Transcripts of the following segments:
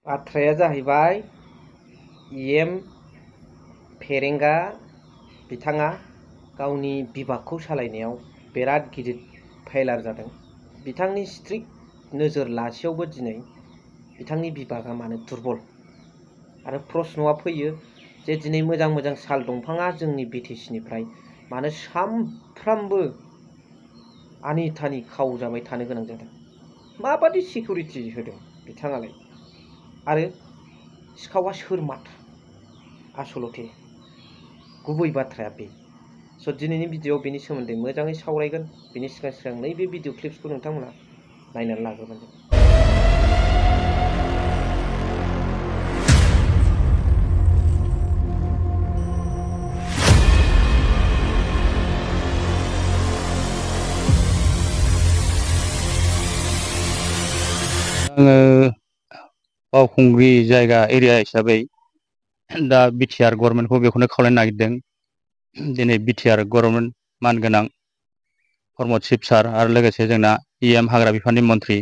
बाथ्राया जाहैबाय EM फेरेंगा बिथाङा गावनि बिभागखौ सालायनायाव बिराद गिदिर फेलार जादों। बिथांनि स्ट्रिक्ट नोजोर लासेयावबो दिनै बिथांनि बिभागा मानो दुरबल आरो प्रश्नआ फैयो जे दिनै मोजां मोजां साल दंफाङा जोंनि BTCनिफ्राय मानो सामफ्रामबो आनि थानि खावजाबाय थानो गोनां जादों। माबादि सिकिउरिटि होदों बिथाङालाय आरो सिखावा सोर माथो आसलथे गुबै बाथ्राया बे। दिनैनि भिडिअआव बेनि सोमोन्दै मोजाङै सावरायगोन। बेनि सिगां नैबे भिडिअ क्लिप्सखौ नोंथांमोना नायनानै लाग्रोबानो आङो बावखुंग्रि जायगा एरिया हिसाबै दा बिटिआर गभर्नमेन्टखौ बेखौनो खावलायनो नागिरदों। दिनै बिटिआर गभर्नमेन्ट मानगोनां प्रमद शिब सार आरो लोगोसे जोंना EM हाग्रा बिफाननि मन्त्रि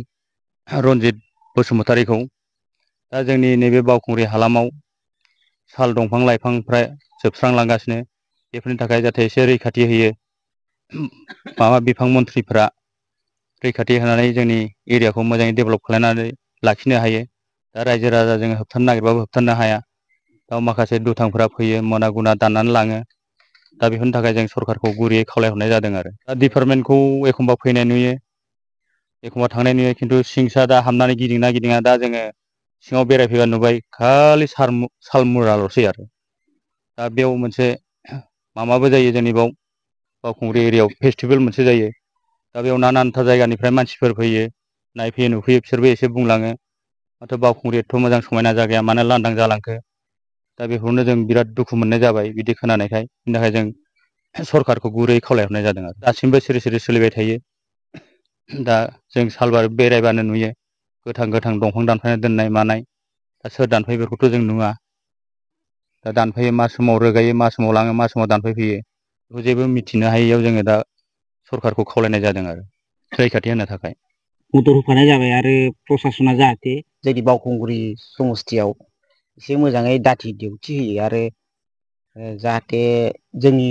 रन्जित बसुमतारीखौ दा जोंनि नैबे बावखुंग्रि हालामाव साल दंफां लाइफांफ्रा जोबस्रांलांगासिनो, बेफोरनि थाखाय जाहाथे एसे रैखाथि होयो। माबा बिफां मन्थ्रिफ्रा रैखाथि होनानै जोंनि एरियाखौ मोजाङै डेभेलप खालामनानै लाखिनो हायो। दा रायजो राजा जोङो होबथानो नागिरबाबो होबथानो हाया। दा माखासे दुथांफोरा फैयो, मना गुना दाननानै लाङो। दा बेफोरनि थाखाय जों सरकारखौ गुरैयै खावलायहरनाय जादों आरो दा डिपार्टमेन्टखौ एखमबा फैनाय नुयो, एखमबा थांनाय नुयो, खिन्थु सिंसा दा हाबनानै गिदिंना गिदिङा। दा जोङो सिङाव बेरायफैबा नुबाय खालि सालमुराल'सै आरो दा बेयाव मोनसे माबाबो जायो जोंनि बावखुंग्रि एरियायाव फेस्टिभेल मोनसे जायो। दा बेयाव नानानथा जायगानिफ्राय मानसिफोर फैयो, नायफैयो नुफैयो, बिसोरबो एसे बुंलाङो माथो बावखुंग्रि एथ' मोजां समायना जायगाया मानो लांदां जालांखो। दा बेखौनो जों बिराद दुखु मोननाय जाबाय बिदि खोनानायखाय। बिनि थाखाय जों सरकारखौ गुरै खावलायहरनाय जादों आरो दासिमबो सिरि सिरि सोलिबाय थायो। दा जों सालबार बेरायबानो नुयो गोथां गोथां दंफां दानफायना दोननाय मानाय। दा सोर दानफायो बेखौथ' जों नुवा। दा दानफायो, मा समाव रोगायो, मा समाव लाङो, मा समाव दानफायफैयो, बेखौ जेबो मिथिनो हायैयाव जोङो दा सरकारखौ खावलायनाय जादों आरो रैखाथि होनो थाखाय। मदद होफानाय जाबाय आरो प्रसासना जाहाथे जोंनि बावखुंग्रि समस्थियाव एसे मोजाङै दाथि डिउटि होयो आरो जाहाथे जोंनि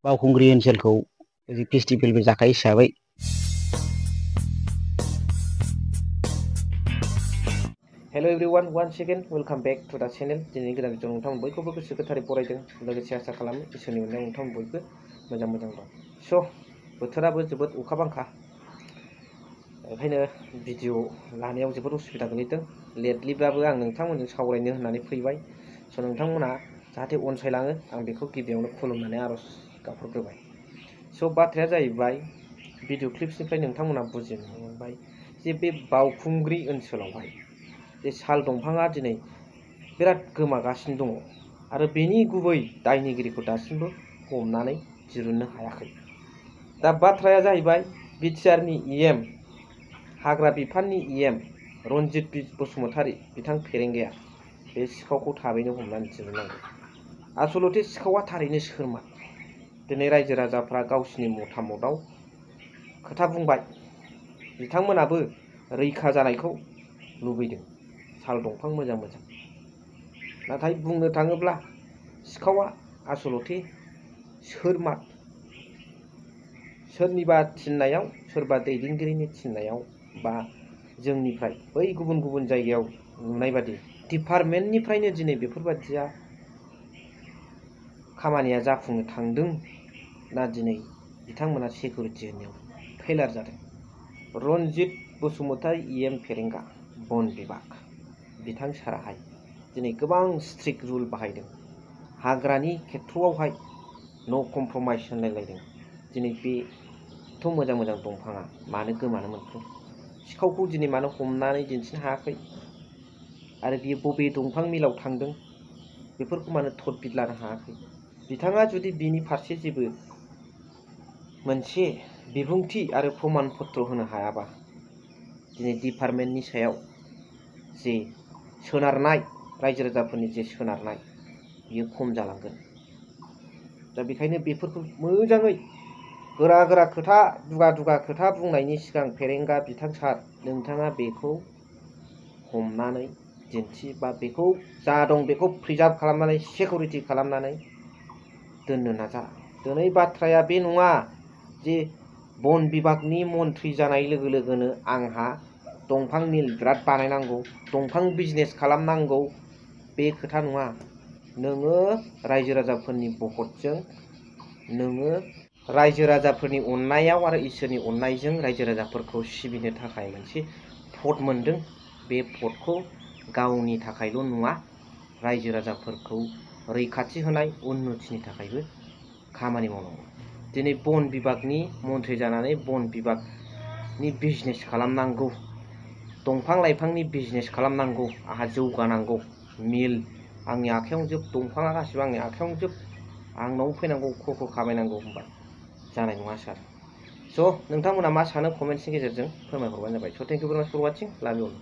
बावखुंग्रि ओनसोलखौ फेस्टिभेलबो जाखायो हिसाबै hello everyone, one second welcome back to the channel. दिनै गोदान भिडिअ नोंथांमोन बयखौबो गोसो गोथारै बरायदों। लोगोसे आसा खालामो इसोरनि अननायाव नोंथांमोन बयबो मोजां मोजां दं। बोथोराबो जोबोद अखा बांखा, ओंखायनो भिडिअ लानायाव जोबोद उसुबिदा गोलैदों। लेटलिब्लाबो आं नोंथांमोनजों सावरायनो होननानै फैबाय। नोंथांमोना जाहाथे अनसायलाङो आं बेखौ गिबियावनो खुलुमनानै आर'ज गाबहरग्रोबाय। बाथ्राया जाहैबाय भिडिअ क्लिप्सनिफ्राय नोंथांमोना बुजिनो मोनबाय जे बे बावखुंग्रि ओनसोलावहाय जे साल दंफाङा दिनै बिराद गोमागासिनो दङ आरो बेनि गुबै दायनिगिरिखौ दासिमबो हमनानै दिरुननो हायाखै। दा बाथ्राया जाहैबाय बिटिआरनि EM हाग्रा बिफाननि EM रन्जित बसुमतारी बिथां फेरेंगाया बे सिखावखौ थाबैनो हमनानै दिरुननांगौ। आसलथे सिखावा थारैनो सोरमोन? दिनै रायजो राजाफ्रा गावसिनि मतामतआव खोथा बुंबाय, बिथांमोनाबो रैखा जानायखौ लुबैदों, साल दंफां मोजां मोजां। नाथाय बुंनो थाङोब्ला सिखावा आसलथे सोरमान? सोरनिबा थिननायाव, सोरबा दैदेनगिरिनि थिननायाव, बा जोंनिफ्राय बै गुबुन गुबुन जायगायाव नुनाय बादि डिपार्टमेन्टनिफ्रायनो दिनै बेफोरबादिया खामानिया जाफुंनो थांदों ना दिनै बिथांमोना सिकिउरिटि होनायाव फेलार जादों? रन्जित बसुमतारी EM फेरेंगा बन बिभाग बिथां साराहाय दिनै गोबां स्ट्रिक्ट रुल बाहायदों। हाग्रानि खेथ्रआवहाय नो कमप्रमाइस होनलायलायदों। दिनै बेथ' मोजां मोजां दंफाङा मानो गोमानो मोनखो? सिखावखौ दिनै मानो हमनानै दिन्थिनो हायाखै? आरो बियो बबे दंफां मिलाव थांदों बेफोरखौ मानो थदबिद लानो हायाखै? बिथाङा जुदि बिनि फारसे जेबो मोनसे बिबुंथि आरो प्रमान पत्र होनो हायाबा दिनै डिपार्टमेन्टनि सायाव जे सोनारनाय, रायजो राजाफोरनि जे सोनारनाय, बियो खम जालांगोन। दा बेखायनो बेफोरखौ मोजाङै गोरा गोरा खोथा, दुगा दुगा खोथा बुंनायनि सिगां फेरेंगा बिथां सार, नोंथाङा बेखौ हमनानै दिन्थि बा बेखौ जा दं बेखौ प्रिजार्भ खालामनानै सिकिउरिटि खालामनानै दोननो नाजा। दिनै बाथ्राया बे नङा जे बन बिभागनि मन्थ्रि जानाय लोगो लोगोनो आंहा दंफां मिल बिराद बानायनांगौ, दंफां बिजनेस खालामनांगौ, बे खोथा नङा। नोङो रायजो राजाफोरनि भटजों, नोङो रायजो राजाफोरनि अननायाव आरो इसोरनि अननायजों रायजो राजाफोरखौ सिबिनो थाखाय मोनसे भट मोनदों। बे भटखौ गावनि थाखायल' नङा, रायजो राजाफोरखौ रैखाथि होनाय उन्नतिनि थाखायबो खामानि मावनांगौ। दिनै बन बिभागनि मन्थ्रि जानानै बन बिभागनि बिजनेस खालामनांगौ, दंफां लाइफांनि बिजनेस खालामनांगौ, आंहा जौगानांगौ, मिल आंनि आखायावनो जोब, दंफाङा गासिबो आंनि आखायावनो जोब, आंनाव फैनांगौ, ख' खामायनांगौ होनबा जानाय नङा सार। स' नोंथांमोना मा सानो कमेन्ट्सनि गेजेरजों फोरमायहरबानो जाबाय। स' थेंक इउ भेरि माच फर वाचिं, लाभ इउ अल।